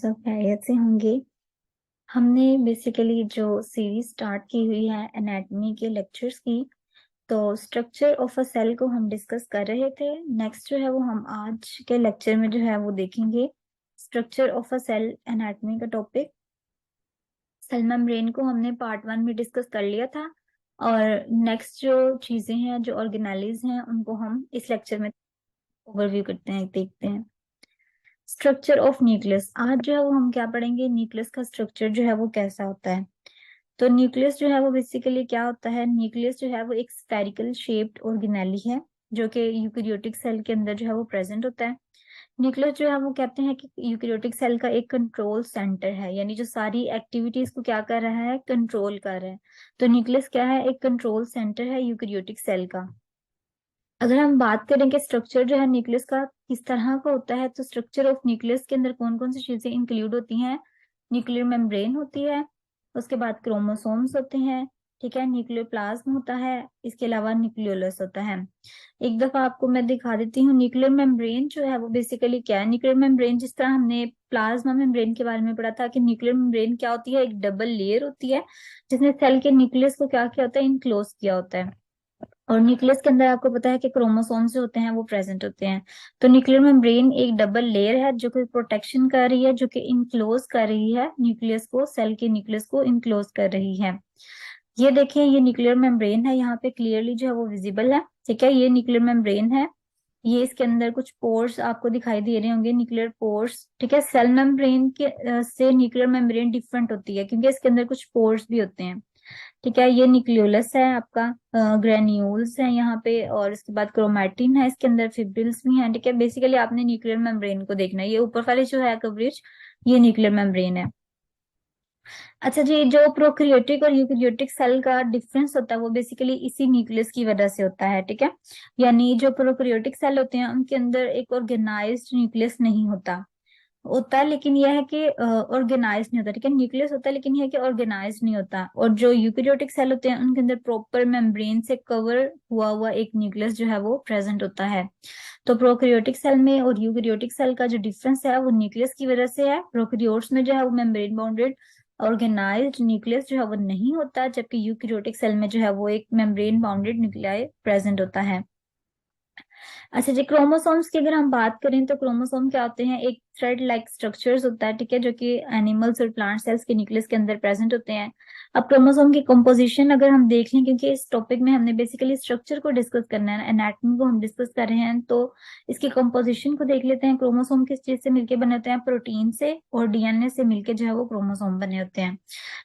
सब खैरियत से होंगे। हमने बेसिकली जो सीरीज स्टार्ट की हुई है एनाटॉमी के लेक्चर्स की, तो स्ट्रक्चर ऑफ अ सेल को हम डिस्कस कर रहे थे। नेक्स्ट जो है वो हम आज के लेक्चर में जो है वो देखेंगे structure of a cell anatomy का टॉपिक। सेल मेम्ब्रेन को हमने पार्ट 1 में डिस्कस कर लिया था और नेक्स्ट जो चीजें हैं, जो ऑर्गेनेलिज हैं, उनको हम इस लेक्चर में ओवरव्यू करते हैं, देखते हैं। स्ट्रक्चर ऑफ न्यूक्लियस, आज जो है वो हम क्या पढ़ेंगे, न्यूक्लियस का स्ट्रक्चर जो है वो कैसा होता है। तो न्यूक्लियस जो है वो बेसिकली क्या होता है, न्यूक्लियस जो है वो एक स्फेरिकल शेप्ड ऑर्गेनेली है जो कि यूकेरियोटिक सेल के अंदर जो है वो प्रेजेंट होता है। न्यूक्लियस जो है वो कहते हैं कि यूकेरियोटिक सेल का एक कंट्रोल सेंटर है, यानी जो सारी एक्टिविटीज को क्या कर रहा है, कंट्रोल कर रहा है। तो न्यूक्लियस क्या है, एक कंट्रोल सेंटर है यूकेरियोटिक सेल का। अगर हम बात करें कि स्ट्रक्चर जो है न्यूक्लियस का किस तरह का होता है, तो स्ट्रक्चर ऑफ न्यूक्लियस के अंदर कौन कौन सी चीजें इंक्लूड होती हैं। न्यूक्लियर मेम्ब्रेन होती है, उसके बाद क्रोमोसोम्स होते हैं, ठीक है, न्यूक्लियर प्लाज्म होता है, इसके अलावा न्यूक्लियोलस होता है। एक दफा आपको मैं दिखा देती हूँ न्यूक्लियर मेम्ब्रेन जो है वो बेसिकली क्या है। न्यूक्लियर मेम्ब्रेन, जिस तरह हमने प्लाज्मा मेम्ब्रेन के बारे में पढ़ा था कि न्यूक्लियर मेम्ब्रेन क्या होती है, एक डबल लेयर होती है जिसने सेल के न्यूक्लियस को क्या किया होता है, इनक्लोज किया होता है। और न्यूक्लियस के अंदर आपको पता है कि क्रोमोसोम्स जो होते हैं वो प्रेजेंट होते हैं। तो न्यूक्लियर मेम्ब्रेन एक डबल लेयर है जो कि प्रोटेक्शन कर रही है, जो कि इनक्लोज कर रही है न्यूक्लियस को, सेल के न्यूक्लियस को इनक्लोज कर रही है। ये देखिए, ये न्यूक्लियर मेम्ब्रेन है, यहाँ पे क्लियरली जो है वो विजिबल है, ठीक है, ये न्यूक्लियर मेम्ब्रेन है। ये इसके अंदर कुछ पोर्स आपको दिखाई दे रहे होंगे, न्यूक्लियर पोर्स, ठीक है। सेल मेम्ब्रेन के से न्यूक्लियर मेम्ब्रेन डिफरेंट होती है क्योंकि इसके अंदर कुछ पोर्स भी होते हैं, ठीक है। ये न्यूक्लियोलस है आपका, ग्रेन्यूल्स है यहाँ पे, और इसके बाद क्रोमैटिन है, इसके अंदर फिब्रिल्स भी हैं, ठीक है। बेसिकली आपने न्यूक्लियर मेम्ब्रेन को देखना है, ये ऊपर वाले जो है कवरेज, ये न्यूक्लियर मेम्ब्रेन है। अच्छा जी, जो प्रोकैरियोटिक और यूकैरियोटिक सेल का डिफरेंस होता है वो बेसिकली इसी न्यूक्लियस की वजह से होता है, ठीक है। यानी जो प्रोकैरियोटिक सेल होते हैं उनके अंदर एक ऑर्गेनाइज्ड न्यूक्लियस नहीं होता, होता है लेकिन यह है कि ऑर्गेनाइज नहीं होता, ठीक है। न्यूक्लियस होता है लेकिन यह है कि ऑर्गेनाइज नहीं होता। और जो यूकेरियोटिक सेल होते हैं उनके अंदर प्रॉपर मेम्ब्रेन से कवर हुआ हुआ एक न्यूक्लियस जो है वो प्रेजेंट होता है। तो प्रोकैरियोटिक सेल में और यूकेरियोटिक सेल का जो डिफरेंस है वो न्यूक्लियस की वजह से है। प्रोकैरियोट्स में जो है वो मेम्ब्रेन बाउंडेड ऑर्गेनाइज्ड न्यूक्लियस जो है वो नहीं होता, जबकि यूकेरियोटिक सेल में जो है वो एक मेम्ब्रेन बाउंडेड न्यूक्लियाई प्रेजेंट होता है। अच्छा जी, क्रोमोसोम्स की अगर हम बात करें तो क्रोमोसोम क्या होते हैं, एक थ्रेड लाइक स्ट्रक्चर्स होता है, ठीक है, जो कि एनिमल्स और प्लांट सेल्स के न्यूक्लियस के अंदर प्रेजेंट होते हैं। अब क्रोमोसोम की कंपोजिशन अगर हम देख लें, क्योंकि इस टॉपिक में हमने बेसिकली स्ट्रक्चर को डिस्कस करना है, एनाटॉमी को हम डिस्कस कर रहे हैं, तो इसकी कंपोजिशन को देख लेते हैं। क्रोमोसोम किस चीज से मिलके बने होते हैं, प्रोटीन से और डीएनए से मिलके जो है वो क्रोमोसोम बने होते हैं,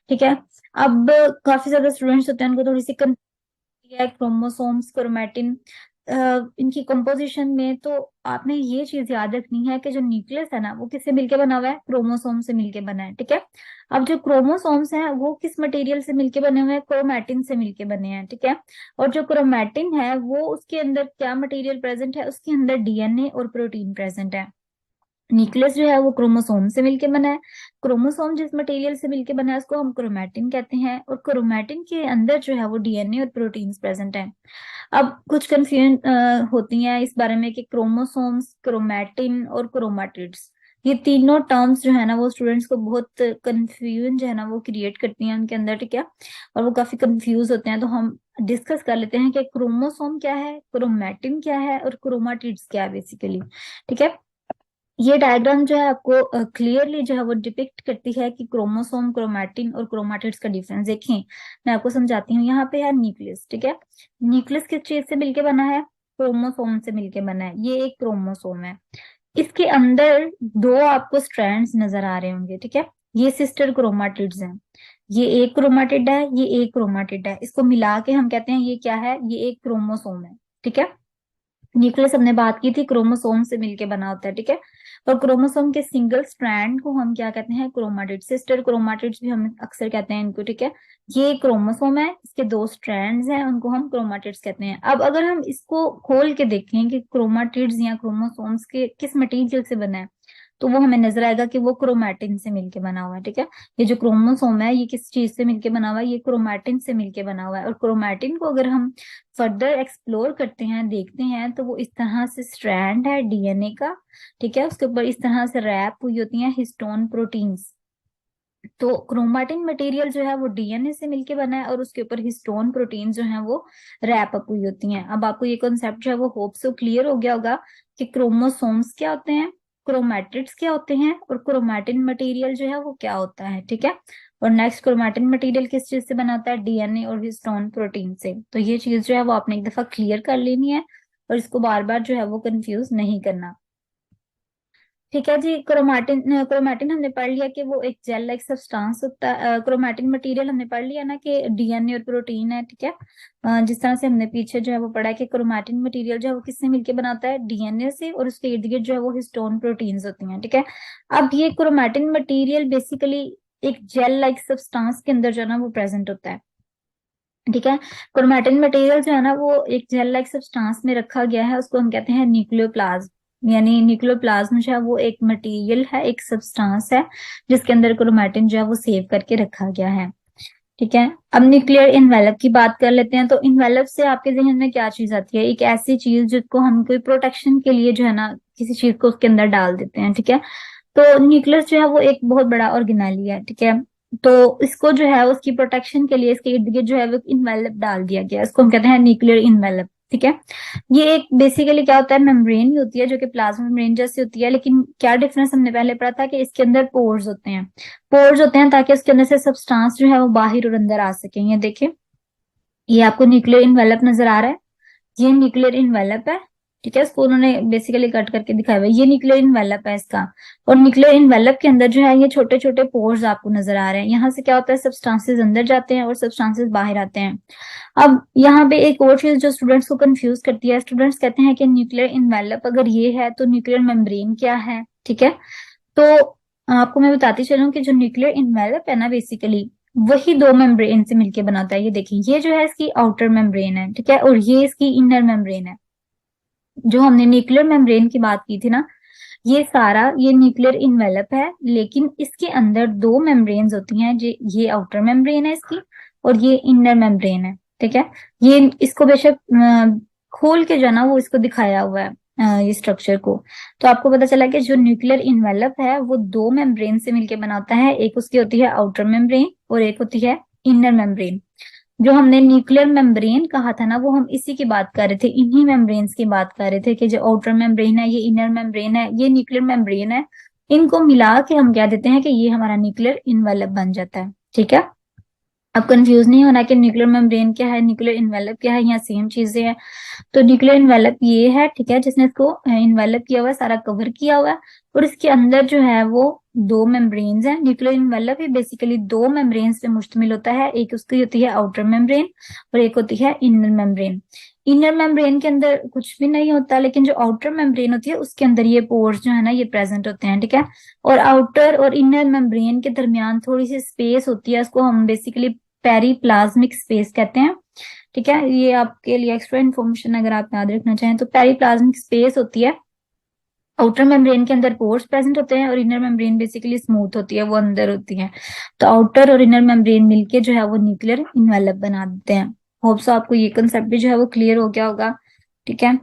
ठीक है। अब काफी ज्यादा स्टूडेंट्स होते हैं, उनको थोड़ी सी है क्रोमोसोम्स, क्रोमैटिन, इनकी कंपोजिशन में। तो आपने ये चीज याद रखनी है कि जो न्यूक्लियस है ना वो किससे मिलके बना हुआ है, क्रोमोसोम से मिलके बना है, ठीक है। अब जो क्रोमोसोम्स हैं वो किस मटेरियल से मिलके बने हुए हैं, क्रोमैटिन से मिलके बने हैं, ठीक है। और जो क्रोमैटिन है वो उसके अंदर क्या मटेरियल प्रेजेंट है, उसके अंदर डीएनए और प्रोटीन प्रेजेंट है। न्यूक्लियस जो है वो क्रोमोसोम से मिलके बना है। क्रोमोसोम जिस मटेरियल से मिलके बना है उसको हम क्रोमैटिन कहते हैं, और क्रोमैटिन के अंदर जो है वो डीएनए और प्रोटीन्स प्रेजेंट है। अब कुछ कंफ्यूजन होती है इस बारे में कि क्रोमोसोम्स, क्रोमैटिन और क्रोमाटिड्स, ये तीनों टर्म्स जो है ना वो स्टूडेंट्स को बहुत कंफ्यूजन जो है ना वो क्रिएट करती हैं उनके अंदर, ठीक है। और वो काफी कंफ्यूज होते हैं, तो हम डिस्कस कर लेते हैं कि क्रोमोसोम क्या है, क्रोमैटिन क्या है और क्रोमाटिड्स क्या है बेसिकली, ठीक है। ये डायग्राम जो है आपको क्लियरली जो है वो डिपिक्ट करती है कि क्रोमोसोम, क्रोमैटिन और क्रोमाटिड्स का डिफरेंस देखें। मैं आपको समझाती हूँ, यहाँ पे है न्यूक्लियस, ठीक है। न्यूक्लियस किस चीज से मिलके बना है, क्रोमोसोम से मिलके बना है। ये एक क्रोमोसोम है, इसके अंदर दो आपको स्ट्रैंड्स नजर आ रहे होंगे, ठीक है। ये सिस्टर क्रोमाटिड्स हैं, ये एक क्रोमाटिड है, ये एक क्रोमाटिड है, इसको मिला के हम कहते हैं ये क्या है, ये एक क्रोमोसोम है, ठीक है। न्यूक्लियस हमने बात की थी, क्रोमोसोम से मिलके बना होता है, ठीक है। और क्रोमोसोम के सिंगल स्ट्रैंड को हम क्या कहते हैं, क्रोमाटिड, सिस्टर क्रोमाटिड्स भी हम अक्सर कहते हैं इनको, ठीक है। ये क्रोमोसोम है, इसके दो स्ट्रैंड्स हैं, उनको हम क्रोमाटिड्स कहते हैं। अब अगर हम इसको खोल के देखें कि क्रोमाटिड्स या क्रोमोसोम्स के किस मटेरियल से बना है, तो वो हमें नजर आएगा कि वो क्रोमैटिन से मिलके बना हुआ है। ठीक है, ये जो क्रोमोसोम है ये किस चीज से मिलके बना हुआ है, ये क्रोमैटिन से मिलके बना हुआ है। और क्रोमैटिन को अगर हम फर्दर एक्सप्लोर करते हैं, देखते हैं, तो वो इस तरह से स्ट्रैंड है डीएनए का। ठीक है, उसके ऊपर इस तरह से रैप हुई होती है हिस्टोन प्रोटीन्स। तो क्रोमैटिन मटेरियल जो है वो डीएनए से मिलके बना है और उसके ऊपर हिस्टोन प्रोटीन जो है वो रैप अप हुई होती हैं। अब आपको ये कॉन्सेप्ट जो है वो होप सो क्लियर हो गया होगा कि क्रोमोसोम्स क्या होते हैं, क्रोमैटिड्स क्या होते हैं, और क्रोमैटिन मटेरियल जो है वो क्या होता है। ठीक है, और नेक्स्ट क्रोमैटिन मटेरियल किस चीज से बना होता है, डीएनए और हिस्टोन प्रोटीन से। तो ये चीज जो है वो आपने एक दफा क्लियर कर लेनी है और इसको बार बार जो है वो कंफ्यूज नहीं करना। ठीक है जी, क्रोमैटिन क्रोमैटिन हमने पढ़ लिया कि वो एक जेल लाइक सब्सटेंस होता है। क्रोमैटिन मटेरियल हमने पढ़ लिया ना कि डीएनए और प्रोटीन है। ठीक है, जिस तरह से हमने पीछे जो है वो पढ़ा है कि क्रोमैटिन मटेरियल जो है वो किससे मिलके बनाता है, डीएनए से, और उसके इर्द गिर्द जो है वो हिस्टोन प्रोटीन्स होती हैं। ठीक है, अब ये क्रोमैटिन मटेरियल बेसिकली एक जेल लाइक सब्सटेंस के अंदर जो है ना वो प्रेजेंट होता है। ठीक है, क्रोमैटिन मटेरियल जो है ना वो एक जेल लाइक सब्सटेंस में रखा गया है, उसको हम कहते हैं न्यूक्लियोप्लाज्म। यानी न्यूक्लियोप्लाज्म जो है वो एक मटेरियल है, एक सब्सटेंस है जिसके अंदर क्रोमैटिन जो है वो सेव करके रखा गया है। ठीक है, अब न्यूक्लियर इनवेलप की बात कर लेते हैं। तो इनवेलप से आपके जहन में क्या चीज आती है, एक ऐसी चीज जिसको हम कोई प्रोटेक्शन के लिए जो है ना किसी चीज को उसके अंदर डाल देते हैं। ठीक है, तो न्यूक्लियस जो है वो एक बहुत बड़ा ऑर्गेनेली है। ठीक है, तो इसको जो है उसकी प्रोटेक्शन के लिए इसके इर्द गिर्द जो है वो इन्वेलप डाल दिया गया है, इसको हम कहते हैं न्यूक्लियर इन्वेलप। ठीक है, ये एक बेसिकली क्या होता है, मेम्ब्रेन ही होती है जो कि प्लाज्मा मेम्ब्रेन जैसी होती है, लेकिन क्या डिफरेंस हमने पहले पढ़ा था कि इसके अंदर पोर्स होते हैं। पोर्स होते हैं ताकि उसके अंदर से सब्सटेंस जो है वो बाहर और अंदर आ सके। ये देखिए, ये आपको न्यूक्लियर इन्वेलप नजर आ रहा है, ये न्यूक्लियर इनवेलप है। ठीक है, इसको उन्होंने बेसिकली कट करके दिखाया हुआ है, ये न्यूक्लियर इनवेलप है इसका। और न्यूक्लियर इनवेलप के अंदर जो है ये छोटे छोटे पोर्स आपको नजर आ रहे हैं। यहाँ से क्या होता है, सब्सटेंसेस अंदर जाते हैं और सब्सटेंसेस बाहर आते हैं। अब यहाँ पे एक और चीज जो स्टूडेंट्स को कंफ्यूज करती है, स्टूडेंट्स कहते हैं कि न्यूक्लियर इनवेलप अगर ये है तो न्यूक्लियर मेम्ब्रेन क्या है। ठीक है, तो आपको मैं बताती चलूं कि जो न्यूक्लियर इनवेलप है ना बेसिकली वही दो मेम्ब्रेन से मिलके बनाता है। ये देखिए, ये जो है इसकी आउटर मेम्ब्रेन है। ठीक है, और ये इसकी इनर मेम्ब्रेन है। जो हमने न्यूक्लियर मेम्ब्रेन की बात की थी ना, ये सारा ये न्यूक्लियर इन्वेलप है, लेकिन इसके अंदर दो मेम्ब्रेन्स होती हैं। ये आउटर मेम्ब्रेन है इसकी और ये इनर मेम्ब्रेन है। ठीक है, ये इसको बेशक खोल के जो है ना वो इसको दिखाया हुआ है ये स्ट्रक्चर को। तो आपको पता चला कि जो न्यूक्लियर इन्वेलप है वो दो मेम्ब्रेन से मिलकर बनाता है, एक उसकी होती है आउटर मेम्ब्रेन और एक होती है इनर मेम्ब्रेन। जो हमने न्यूक्लियर मेम्ब्रेन कहा था ना वो हम इसी की बात कर रहे थे, इन्हीं मेम्ब्रेन्स की बात कर रहे थे कि जो आउटर मेम्ब्रेन है, ये इनर मेम्ब्रेन है, ये न्यूक्लियर मेम्ब्रेन है। इनको मिला के हम कह देते हैं कि ये हमारा न्यूक्लियर इन्वेलप बन जाता है। ठीक है, अब कंफ्यूज नहीं होना कि न्यूक्लियर मेम्ब्रेन क्या है, न्यूक्लियर इन्वेलप क्या है, यहाँ सेम चीजें हैं। तो न्यूक्लियर इन्वेलप ये है, ठीक है, जिसने इसको इन्वेलप किया हुआ है, सारा कवर किया हुआ है, और इसके अंदर जो है वो दो मेम्ब्रेन्स हैं। न्यूक्लियर इन्वेलप ही बेसिकली दो मेम्ब्रेन्स पे मुश्तमिल होता है, एक उसकी होती है आउटर मेम्ब्रेन और एक होती है इनर मेम्ब्रेन। इनर मेम्ब्रेन के अंदर कुछ भी नहीं होता, लेकिन जो आउटर मेम्ब्रेन होती है उसके अंदर ये पोर्स जो है ना ये प्रेजेंट होते हैं। ठीक है, और आउटर और इनर मेम्ब्रेन के दरमियान थोड़ी सी स्पेस होती है, उसको हम बेसिकली पेरीप्लाज्मिक स्पेस कहते हैं। ठीक है, ये आपके लिए एक्स्ट्रा इन्फॉर्मेशन अगर आप याद रखना चाहें तो पेरीप्लाज्मिक स्पेस होती है। आउटर मेम्ब्रेन के अंदर पोर्स प्रेजेंट होते हैं और इनर मेम्ब्रेन बेसिकली स्मूथ होती है, वो अंदर होती है। तो आउटर और इनर मेम्ब्रेन मिलके जो है वो न्यूक्लियर इन्वेलप बना देते हैं। होप सो आपको ये कंसेप्ट भी जो है वो क्लियर हो गया होगा। ठीक है,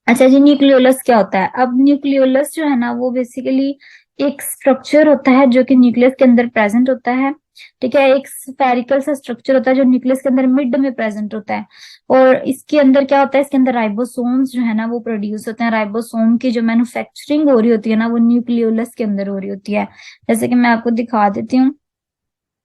अच्छा जी, न्यूक्लियोलस क्या होता है। अब न्यूक्लियोलस जो है ना वो बेसिकली एक स्ट्रक्चर होता है जो कि न्यूक्लियस के अंदर प्रेजेंट होता है। ठीक है, एक स्फेरिकल सा स्ट्रक्चर होता है जो न्यूक्लियस के अंदर मिड में प्रेजेंट होता है। और इसके अंदर क्या होता है, इसके अंदर राइबोसोम्स जो है ना वो प्रोड्यूस होते हैं। राइबोसोम की जो मैन्युफैक्चरिंग हो रही होती है ना वो न्यूक्लियोलस के अंदर हो रही होती है। जैसे कि मैं आपको दिखा देती हूँ,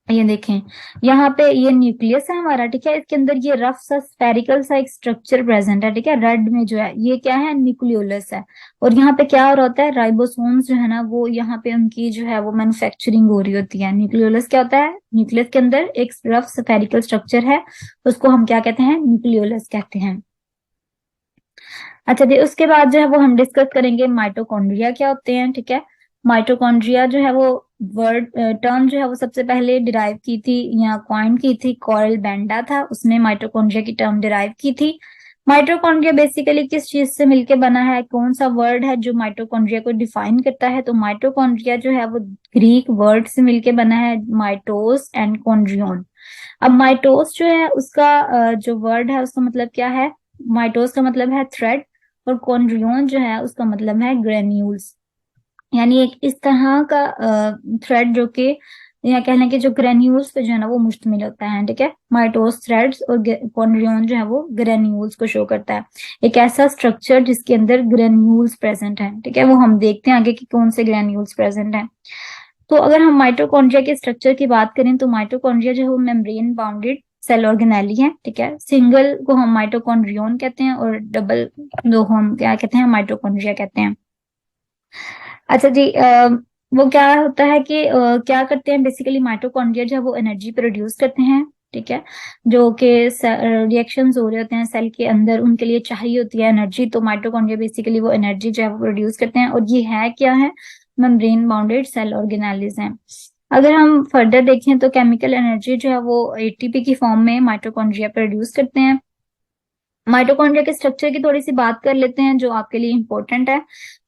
ये देखें, यहाँ पे ये न्यूक्लियस है हमारा। ठीक है, इसके अंदर ये रफ सा स्फेरिकल सा एक स्ट्रक्चर प्रेजेंट है। ठीक है, रेड में जो है ये क्या है, न्यूक्लियोलस है। और यहाँ पे क्या हो रहा होता है, राइबोसोम्स जो है ना वो यहाँ पे उनकी जो है वो मैन्युफैक्चरिंग हो रही होती है। न्यूक्लियोलस क्या होता है, न्यूक्लियस के अंदर एक रफ स्फेरिकल स्ट्रक्चर है, उसको हम क्या कहते हैं, न्यूक्लियोलस कहते हैं। अच्छा जी, उसके बाद जो है वो हम डिस्कस करेंगे माइटोकॉन्ड्रिया क्या होते हैं। ठीक है, माइटोकॉन्ड्रिया जो है वो वर्ड टर्म जो है वो सबसे पहले डिराइव की थी या कॉइन की थी, कॉरल बेंडा था उसने माइटोकॉन्ड्रिया की टर्म डिराइव की थी। माइटोकॉन्ड्रिया बेसिकली किस चीज से मिलके बना है, कौन सा वर्ड है जो माइटोकॉन्ड्रिया को डिफाइन करता है? तो माइटोकॉन्ड्रिया जो है वो ग्रीक वर्ड से मिलके बना है, माइटोस एंड कॉन्ड्रियोन। अब माइटोस जो है उसका जो वर्ड है उसका मतलब क्या है? माइटोस का मतलब है थ्रेड, और कॉन्ड्रियोन जो है उसका मतलब है ग्रेन्यूल्स। यानी एक इस तरह का थ्रेड जो कि, या कह लें कि जो ग्रेन्यूल्स पे जो है ना वो मुश्तमिल होता है, ठीक है। माइटोस थ्रेड्स और कॉन्ड्रियोन जो है वो ग्रेन्यूल्स को शो करता है, एक ऐसा स्ट्रक्चर जिसके अंदर ग्रेन्यूल्स प्रेजेंट है, ठीक है। वो हम देखते हैं आगे कि कौन से ग्रेन्यूल्स प्रेजेंट हैं। तो अगर हम माइटोकॉन्ड्रिया के स्ट्रक्चर की बात करें तो माइटोकॉन्ड्रिया जो है वो मेम्ब्रेन बाउंडेड सेल ऑर्गेनेली है, ठीक है। सिंगल को हम माइटोकॉन्ड्रियोन कहते हैं और डबल दो हम क्या कहते हैं, माइटोकॉन्ड्रिया कहते हैं। अच्छा जी, वो क्या होता है कि क्या करते हैं बेसिकली माइटोकॉन्ड्रिया जो है वो एनर्जी प्रोड्यूस करते हैं, ठीक है। जो कि रिएक्शंस हो रहे होते हैं सेल के अंदर, उनके लिए चाहिए होती है एनर्जी, तो माइटोकॉन्ड्रिया बेसिकली वो एनर्जी जो है वो प्रोड्यूस करते हैं, और ये है क्या है, मेम्ब्रेन बाउंडेड सेल ऑर्गेनेलिज हैं। अगर हम फर्दर देखें तो केमिकल एनर्जी जो है वो एटीपी की फॉर्म में माइटोकॉन्ड्रिया प्रोड्यूस करते हैं। माइटोकॉन्ड्रिया के स्ट्रक्चर की थोड़ी सी बात कर लेते हैं जो आपके लिए इंपॉर्टेंट है,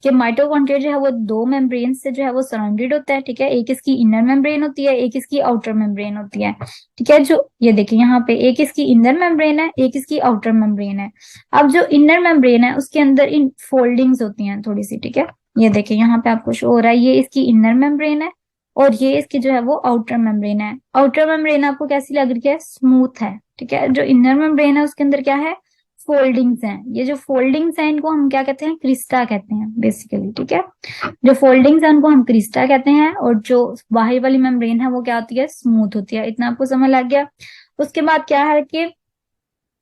कि माइटोकॉन्ड्रिया जो है वो दो मेम्ब्रेन से जो है वो सराउंडेड होता है, ठीक है। एक इसकी इनर मेम्ब्रेन होती है, एक इसकी आउटर मेम्ब्रेन होती है, ठीक है। जो ये देखिए यहाँ पे एक इसकी इनर मेम्ब्रेन है, एक इसकी आउटर मेम्ब्रेन है। अब जो इनर मेम्ब्रेन है उसके अंदर इन फोल्डिंग्स होती हैं थोड़ी सी, ठीक है। ये देखिए यहाँ पे आपको शो हो रहा है, ये इसकी इनर मेम्ब्रेन है और ये इसकी जो है वो आउटर मेम्ब्रेन है। आउटर मेम्ब्रेन आपको कैसी लग रही है? स्मूथ है, ठीक है। जो इनर मेम्ब्रेन है उसके अंदर क्या है? फोल्डिंग्स हैं। ये जो फोल्डिंग्स हैं इनको हम क्या कहते हैं? क्रिस्टा कहते हैं बेसिकली, ठीक है। जो फोल्डिंग्स हैं उनको हम क्रिस्टा कहते हैं, और जो बाहरी वाली मेम्ब्रेन है वो क्या होती है? स्मूथ होती है। इतना आपको समझ लग गया? उसके बाद क्या है कि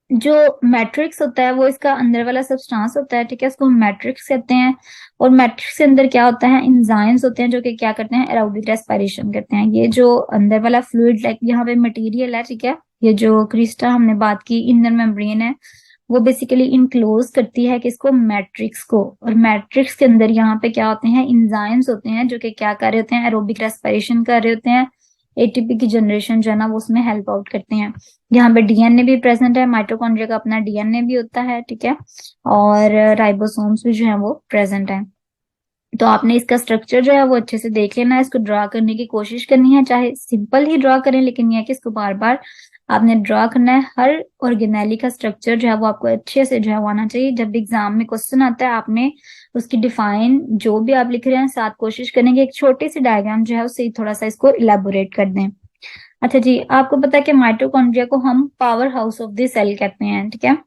जो मैट्रिक्स होता है वो इसका अंदर वाला सब्सटेंस होता है, ठीक है। इसको हम मैट्रिक्स कहते हैं, और मैट्रिक्स के अंदर क्या होता है? एंजाइम्स होते हैं जो कि क्या करते हैं? एरोबिक रेस्पिरेशन करते हैं। ये जो अंदर वाला फ्लूइड लाइक यहाँ पे मटेरियल है, ठीक है, ये जो क्रिस्टा हमने बात की इनर मेम्ब्रेन है, वो बेसिकली इनक्लोज करती है किसको? मैट्रिक्स को। और मैट्रिक्स के अंदर यहाँ पे क्या होते हैं? इंजाइम्स होते हैं जो कि क्या कर रहे होते हैं? एरोबिक रेस्पिरेशन कर रहे होते हैं। एटीपी की जनरेशन जो है ना वो उसमें हेल्प आउट करते हैं। यहाँ पे डीएनए भी प्रेजेंट है, माइटोकॉन्ड्रिया का अपना डीएनए भी होता है, ठीक है। और राइबोसोम्स भी जो है वो प्रेजेंट है। तो आपने इसका स्ट्रक्चर जो है वो अच्छे से देख लेना है, इसको ड्रा करने की कोशिश करनी है, चाहे सिंपल ही ड्रा करें, लेकिन यह है कि इसको बार बार आपने ड्रा करना है। हर ऑर्गेनेली का स्ट्रक्चर जो है वो आपको अच्छे से जो है वो आना चाहिए। जब भी एग्जाम में क्वेश्चन आता है आपने उसकी डिफाइन जो भी आप लिख रहे हैं साथ कोशिश करेंगे एक छोटी सी डायग्राम जो है उससे थोड़ा सा इसको इलेबोरेट कर दें। अच्छा जी, आपको पता है कि माइटोकॉन्ड्रिया को हम power house of the cell कहते हैं, ठीक है।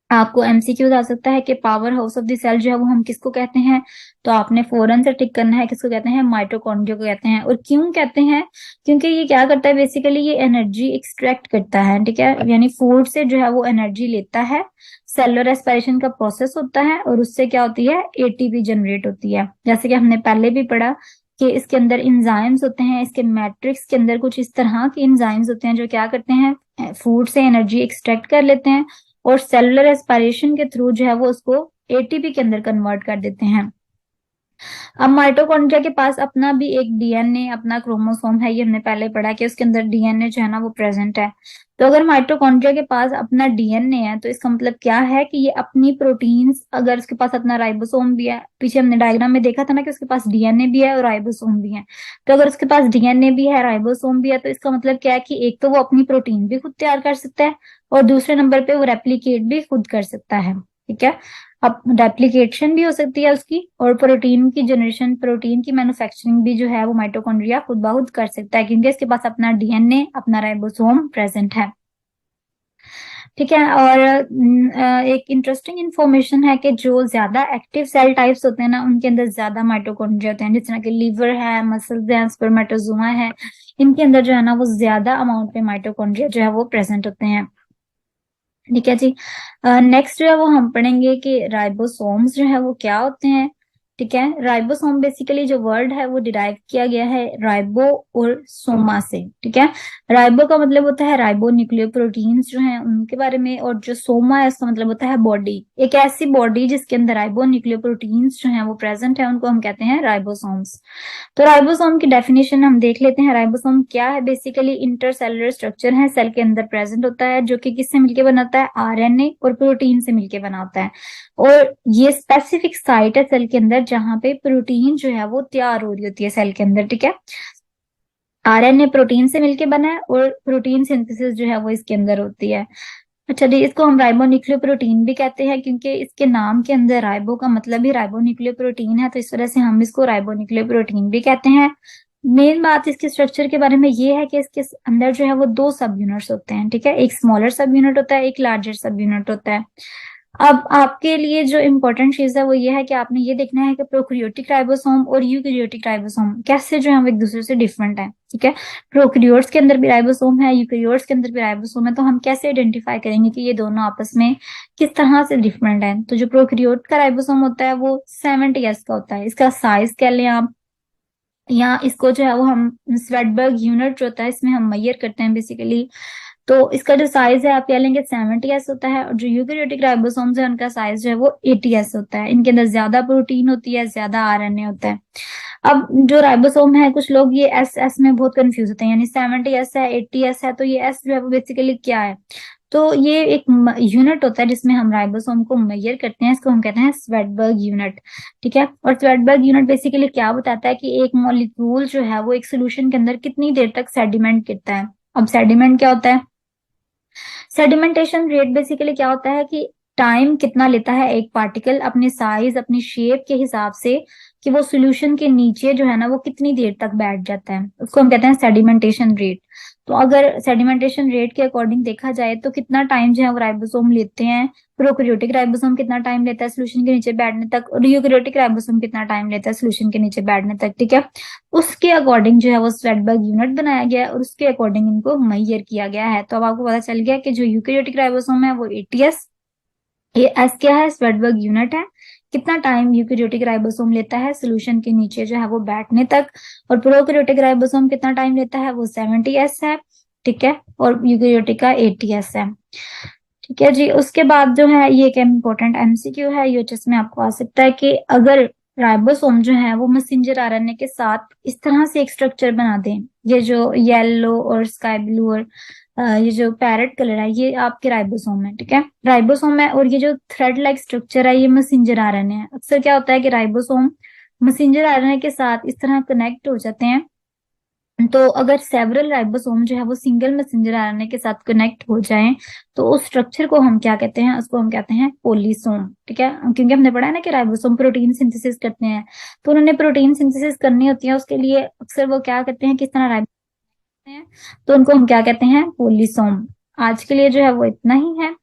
आपको एमसीक्यूज आ सकता है कि power house of the cell जो है वो हम किसको कहते हैं? तो आपने फौरन से टिक करना है, किसको कहते हैं? माइटोकॉन्ड्रिया को कहते हैं। और क्यों कहते हैं? क्योंकि ये क्या करता है बेसिकली? ये एनर्जी एक्सट्रैक्ट करता है, ठीक है। यानी फूड से जो है वो एनर्जी लेता है, सेलुलर रेस्पिरेशन का प्रोसेस होता है, और उससे क्या होती है? एटीपी जनरेट होती है। जैसे कि हमने पहले भी पढ़ा कि इसके अंदर इंजाइम्स होते हैं, इसके मैट्रिक्स के अंदर कुछ इस तरह के इंजाइम्स होते हैं जो क्या करते हैं? फूड से एनर्जी एक्सट्रैक्ट कर लेते हैं, और सेलुलर एस्पायरेशन के थ्रू जो है वो उसको एटीपी के अंदर कन्वर्ट कर देते हैं। अब माइटोकॉन्ड्रिया के पास अपना भी एक डीएनए, अपना क्रोमोसोम है, ये हमने पहले पढ़ा कि उसके अंदर डीएनए जो है ना वो प्रेजेंट है। तो अगर माइटोकॉन्ड्रिया के पास अपना डीएनए है तो इसका मतलब क्या है कि ये अपनी प्रोटीन्स, अगर उसके पास अपना राइबोसोम भी है, पीछे हमने डायग्राम में देखा था ना कि उसके पास डीएनए भी है और राइबोसोम भी है, तो अगर उसके पास डीएनए भी है, राइबोसोम भी है, तो इसका मतलब क्या है कि एक तो वो अपनी प्रोटीन भी खुद तैयार कर सकता है, और दूसरे नंबर पे वो रेप्लिकेट भी खुद कर सकता है, ठीक है। अब रेप्लिकेशन भी हो सकती है उसकी, और प्रोटीन की जनरेशन, प्रोटीन की मैन्युफैक्चरिंग भी जो है वो माइटोकॉन्ड्रिया खुद ब खुद कर सकता है, क्योंकि इसके पास अपना डीएनए, अपना राइबोसोम प्रेजेंट है, ठीक है। और एक इंटरेस्टिंग इंफॉर्मेशन है कि जो ज्यादा एक्टिव सेल टाइप्स होते हैं ना उनके अंदर ज्यादा माइटोकॉन्ड्रिया होते हैं, जिस तरह के लीवर है, मसल्स हैं, स्पर्मेटोजोआ है, इनके अंदर जो है ना वो ज्यादा अमाउंट में माइटोकॉन्ड्रिया जो है वो प्रेजेंट होते हैं, ठीक है जी। नेक्स्ट जो है वो हम पढ़ेंगे कि राइबोसोम्स जो है वो क्या होते हैं। ठीक है। राइबोसोम बेसिकली जो वर्ड है वो डिराइव किया गया है राइबो और सोमा से। ठीक है। राइबो का मतलब होता है राइबो न्यूक्लियोप्रोटीन्स जो हैं उनके बारे में, और जो सोमा है उसका मतलब होता है बॉडी। एक ऐसी बॉडी जिसके अंदर राइबो न्यूक्लियोप्रोटीन्स जो हैं वो प्रेजेंट है उनको हम कहते हैं राइबोसोम्स। तो राइबोसोम की डेफिनेशन हम देख लेते हैं। राइबोसोम क्या है? बेसिकली इंटरसेलुलर स्ट्रक्चर है, सेल के अंदर प्रेजेंट होता है, जो कि किससे मिलके बनाता है? आरएनए और प्रोटीन से मिलके बना होता है। और ये स्पेसिफिक साइट है सेल के अंदर जहां पे प्रोटीन जो है वो तैयार हो रही होती है सेल के अंदर। ठीक है। आरएनए प्रोटीन से मिलके बना है और प्रोटीन सिंथेसिस जो है वो इसके अंदर होती है। अच्छा जी, इसको हम राइबोन्यूक्लियोप्रोटीन भी कहते हैं क्योंकि इसके नाम के अंदर राइबो का मतलब ही राइबोन्यूक्लियोप्रोटीन है, तो इस वजह से हम इसको राइबोन्यूक्लियोप्रोटीन भी कहते हैं। मेन बात इसके स्ट्रक्चर के बारे में ये है कि इसके अंदर जो है वो दो सब यूनिट्स होते हैं। ठीक है। एक स्मॉलर सब यूनिट होता है, एक लार्जर सब यूनिट होता है। अब आपके लिए जो इम्पोर्टेंट चीज है वो ये है कि आपने ये देखना है कि प्रोकैरियोटिक राइबोसोम और यूकैरियोटिक राइबोसोम कैसे जो है वो एक दूसरे से डिफरेंट है। ठीक है। प्रोकैरियोट्स के अंदर भी राइबोसोम है, यूकैरियोट्स के अंदर भी राइबोसोम है, तो हम कैसे आइडेंटिफाई करेंगे कि ये दोनों आपस में किस तरह से डिफरेंट है? तो जो प्रोकैरियोट का राइबोसोम होता है वो 70s का होता है। इसका साइज कह लें आप, या इसको जो है वो हम स्वेडबर्ग यूनिट जो होता है इसमें हम मेजर करते हैं बेसिकली। तो इसका जो साइज है आप कह लेंगे 70s होता है, और जो यूकैरियोटिक राइबोसोम्स है उनका साइज जो है वो 80s होता है। इनके अंदर ज्यादा प्रोटीन होती है, ज्यादा आरएनए होता है। अब जो राइबोसोम है, कुछ लोग ये एस एस में बहुत कंफ्यूज होते हैं, यानी 70s है, 80s है, तो ये एस जो है वो बेसिकली क्या है? तो ये एक यूनिट होता है जिसमें हम राइबोसोम को मेजर करते हैं, इसको हम कहते हैं स्वेडबर्ग यूनिट। ठीक है। और स्वेडबर्ग यूनिट बेसिकली क्या बताता है कि एक मॉलिक्यूल जो है वो एक सोल्यूशन के अंदर कितनी देर तक सेडिमेंट करता है। अब सेडिमेंट क्या होता है? सेडिमेंटेशन रेट बेसिकली क्या होता है कि टाइम कितना लेता है एक पार्टिकल अपने साइज अपनी शेप के हिसाब से, कि वो सॉल्यूशन के नीचे जो है ना वो कितनी देर तक बैठ जाता है, उसको हम कहते हैं सेडिमेंटेशन रेट। तो अगर सेडिमेंटेशन रेट के अकॉर्डिंग देखा जाए तो कितना टाइम जो है वो राइबोसोम लेते हैं, प्रोकैरियोटिक राइबोसोम कितना टाइम लेता है सोल्यूशन के नीचे बैठने तक, और यूकैरियोटिक राइबोसोम कितना टाइम लेता है सोल्यूशन के नीचे बैठने तक। ठीक है। उसके अकॉर्डिंग जो है वो स्वेडबर्ग यूनिट बनाया गया है और उसके अकॉर्डिंग इनको मेजर किया गया है। तो अब आपको पता चल गया कि जो यूकैरियोटिक राइबोसोम है वो 80s, ये एस क्या है? स्वेडबर्ग यूनिट है। कितना टाइम यूकैरियोटिक राइबोसोम लेता है सोल्यूशन के नीचे जो है वो बैठने तक, और प्रोकैरियोटिक राइबोसोम कितना टाइम लेता है? वो 70s है। ठीक है। और यूकैरियोटिक का 80s है। ठीक है जी। उसके बाद जो है ये एक इम्पोर्टेंट एमसीक्यू है यूएचएस में आपको आ सकता है कि अगर राइबोसोम जो है वो मैसेंजर आरएनए के साथ इस तरह से एक स्ट्रक्चर बना दें, ये जो येलो और स्काई ब्लू और ये जो पैरेट कलर है ये आपके राइबोसोम है। ठीक है। राइबोसोम है, और ये जो थ्रेड लाइक स्ट्रक्चर है ये मैसेंजर आरएनए है। अक्सर क्या होता है कि राइबोसोम मैसेंजर आरएनए के साथ इस तरह कनेक्ट हो जाते हैं। तो अगर सेवरल राइबोसोम जो है वो सिंगल मैसेंजर आरएनए के साथ कनेक्ट हो जाएं तो उस स्ट्रक्चर को हम क्या कहते हैं? उसको हम कहते हैं पॉलीसोम। ठीक है। क्योंकि हमने पढ़ा है ना कि राइबोसोम प्रोटीन सिंथेसिस करते हैं, तो उन्होंने प्रोटीन सिंथेसिस करनी होती है, उसके लिए अक्सर वो क्या करते हैं, किस तरह राइबोसोम हैं, तो उनको हम क्या कहते हैं? पॉलीसोम। आज के लिए जो है वो इतना ही है।